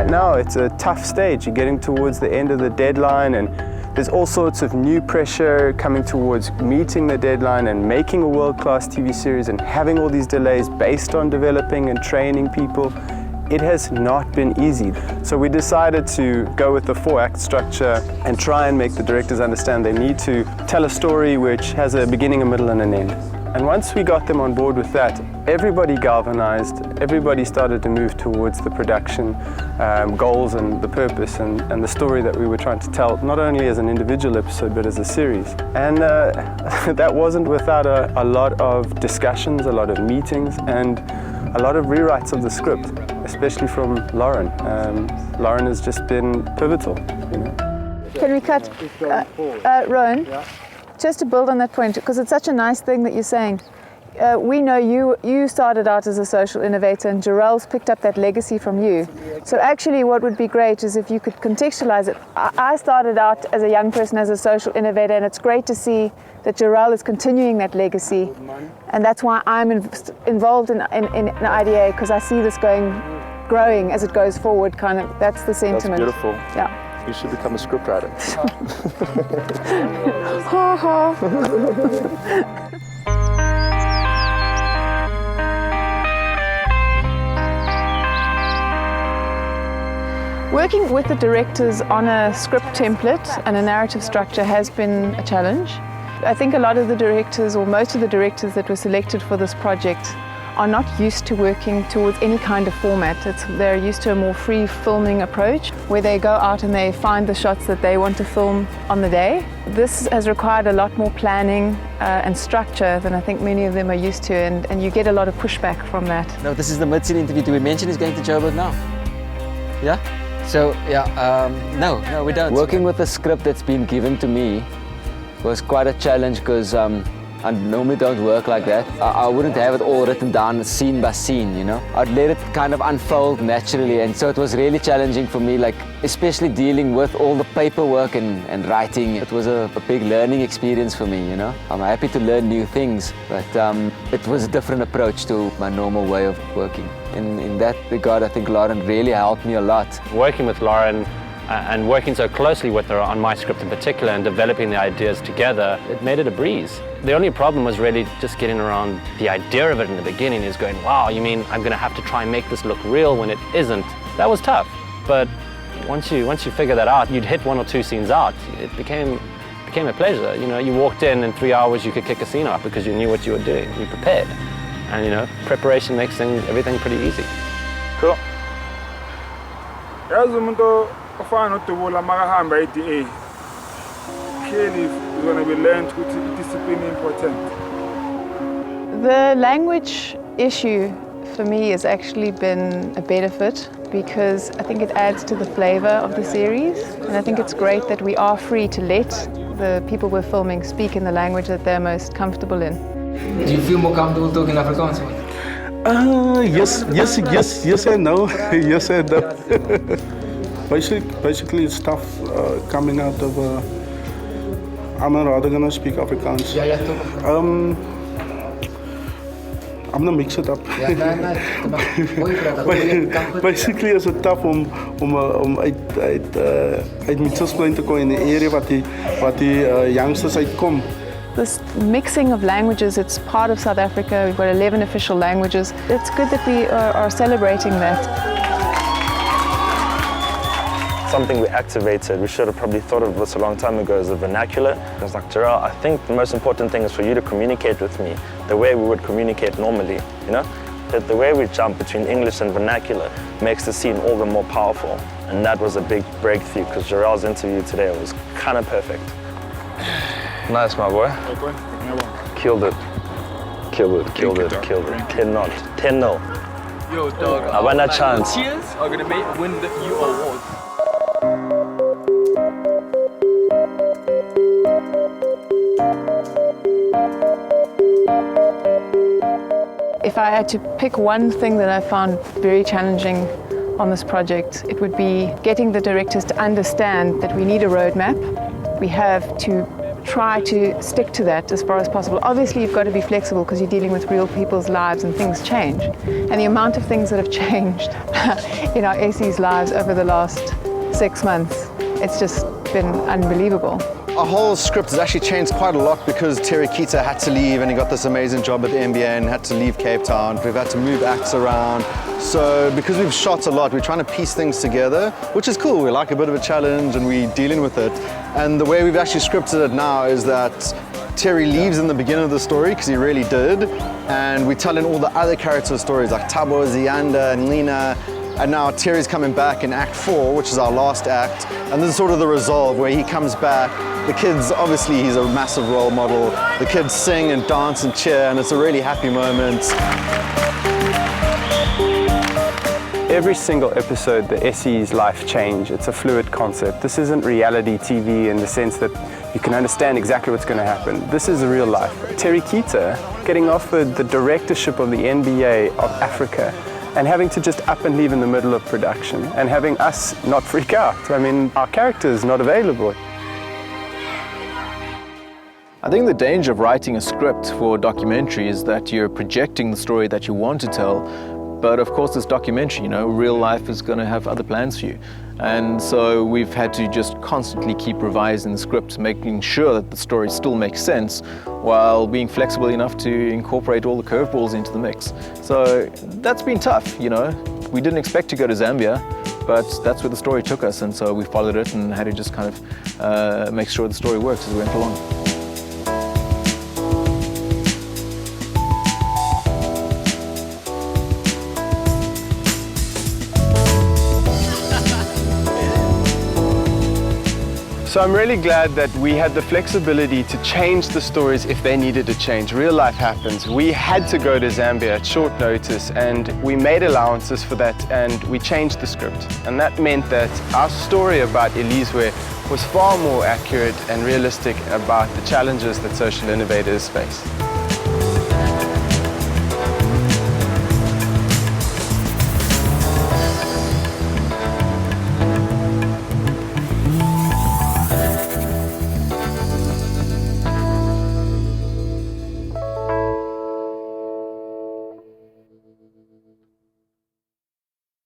right now it's a tough stage. You're getting towards the end of the deadline, and there's all sorts of new pressure coming towards meeting the deadline and making a world-class TV series and having all these delays based on developing and training people. It has not been easy. So we decided to go with the 4-act structure and try and make the directors understand they need to tell a story which has a beginning, a middle and an end. And once we got them on board with that, everybody galvanized, everybody started to move towards the production goals and the purpose and the story that we were trying to tell, not only as an individual episode, but as a series. And that wasn't without a lot of discussions, a lot of meetings, and a lot of rewrites of the script, especially from Lauren. Lauren has just been pivotal, you know. Can we cut, Rowan? Yeah. Just to build on that point, because it's such a nice thing that you're saying. We know you started out as a social innovator, and Jarrell's picked up that legacy from you. So actually what would be great is if you could contextualize it. I started out as a young person as a social innovator, and it's great to see that Jarrell is continuing that legacy. And that's why I'm involved in IDA, because I see this growing as it goes forward, kind of. That's the sentiment. That's beautiful. Yeah. You should become a scriptwriter. Ha ha. Working with the directors on a script template and a narrative structure has been a challenge. I think a lot of the directors, or most of the directors that were selected for this project, are not used to working towards any kind of format. They're used to a more free filming approach, where they go out and they find the shots that they want to film on the day. This has required a lot more planning and structure than I think many of them are used to, and you get a lot of pushback from that. No, this is the mid-scene interview. Do we mention he's going to Joburg now? Yeah? So, yeah, no, we don't. Working with a script that's been given to me was quite a challenge, because I normally don't work like that. I wouldn't have it all written down scene by scene, you know. I'd let it kind of unfold naturally, and so it was really challenging for me, like especially dealing with all the paperwork and writing. It was a big learning experience for me, you know. I'm happy to learn new things, but it was a different approach to my normal way of working. In that regard, I think Lauren really helped me a lot. Working with Lauren and working so closely with her on my script in particular and developing the ideas together, it made it a breeze. The only problem was really just getting around the idea of it in the beginning, is going, wow, you mean I'm gonna have to try and make this look real when it isn't? That was tough, but once you figure that out, you'd hit 1 or 2 scenes out, it became a pleasure. You know, you walked in 3 hours, you could kick a scene out because you knew what you were doing, you prepared. And you know, preparation makes everything pretty easy. Cool. Clearly, when we learned discipline important. The language issue for me has actually been a benefit, because I think it adds to the flavor of the series, and I think it's great that we are free to let the people we're filming speak in the language that they're most comfortable in. Do you feel more comfortable talking Afrikaans? Yes and no. Yes and no. Basically, it's tough coming out of. I'm rather gonna speak Afrikaans. Yeah, I'm gonna mix it up. Basically, is it tough om uit Mitchells Plain te kom in die area wat die youngsters uitkom. This mixing of languages, it's part of South Africa. We've got 11 official languages. It's good that we are celebrating that. Something we activated, we should have probably thought of this a long time ago, is the vernacular. I was like, Jarrell, I think the most important thing is for you to communicate with me the way we would communicate normally, you know? That the way we jump between English and vernacular makes the scene all the more powerful. And that was a big breakthrough, because Jarrell's interview today was kind of perfect. Nice, my boy. Killed it. 10-0. 10-0. Yo, dog. I won that chance. Cheers are gonna win you awards. If I had to pick one thing that I found very challenging on this project, it would be getting the directors to understand that we need a roadmap. We have to try to stick to that as far as possible. Obviously, you've got to be flexible because you're dealing with real people's lives and things change. And the amount of things that have changed in our SE's lives over the last 6 months, it's just been unbelievable. Our whole script has actually changed quite a lot because Terry Keita had to leave and he got this amazing job at the NBA and had to leave Cape Town. We've had to move acts around. So because we've shot a lot, we're trying to piece things together, which is cool. We like a bit of a challenge and we're dealing with it. And the way we've actually scripted it now is that Terry leaves in the beginning of the story because he really did. And we're telling all the other character stories like Tabo, Zianda, and Nina. And now Terry's coming back in Act 4, which is our last act. And this is sort of the resolve where he comes back. The kids, obviously he's a massive role model. The kids sing and dance and cheer and it's a really happy moment. Every single episode, the SE's life change. It's a fluid concept. This isn't reality TV in the sense that you can understand exactly what's going to happen. This is real life. Terry Keita getting offered the directorship of the NBA of Africa and having to just up and leave in the middle of production and having us not freak out. I mean, our character is not available. I think the danger of writing a script for a documentary is that you're projecting the story that you want to tell, but of course it's documentary, you know, real life is going to have other plans for you. And so we've had to just constantly keep revising the script, making sure that the story still makes sense while being flexible enough to incorporate all the curveballs into the mix. So that's been tough, you know. We didn't expect to go to Zambia, but that's where the story took us, and so we followed it and had to just kind of make sure the story works as we went along. So I'm really glad that we had the flexibility to change the stories if they needed to change. Real life happens. We had to go to Zambia at short notice and we made allowances for that and we changed the script. And that meant that our story about Elizwe was far more accurate and realistic about the challenges that social innovators face.